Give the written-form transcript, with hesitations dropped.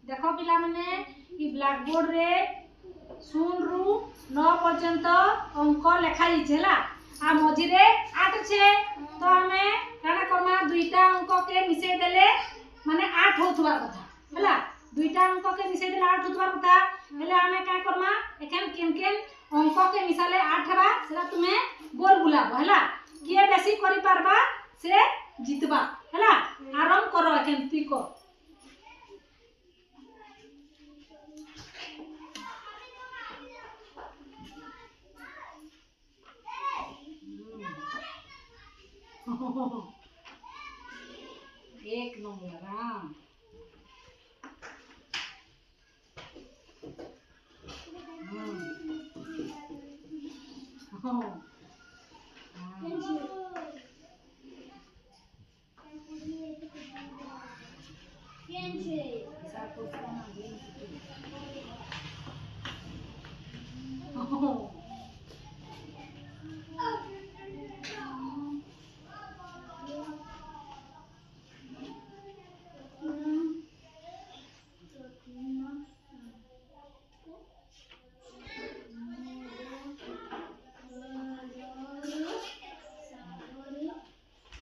देख पिला माने ई ब्लैक बोर्ड रे 0 रु 9 पर्यंत अंक लिखाई छला आ मझी रे 8 छे तो हमें काना करमा दुईटा अंक के मिसे देले माने 8 होतबा कथा हला दुईटा अंक के मिसे देले 8 होतबा कथा हेले हमें का करमा एखन केन अंक के मिसाले 8 हेबा सेला तुमे गोल बुलाबो हला किए बेसी करि पारबा से जितबा हला आराम करो एखन पिको एक नंबर हाँ Oh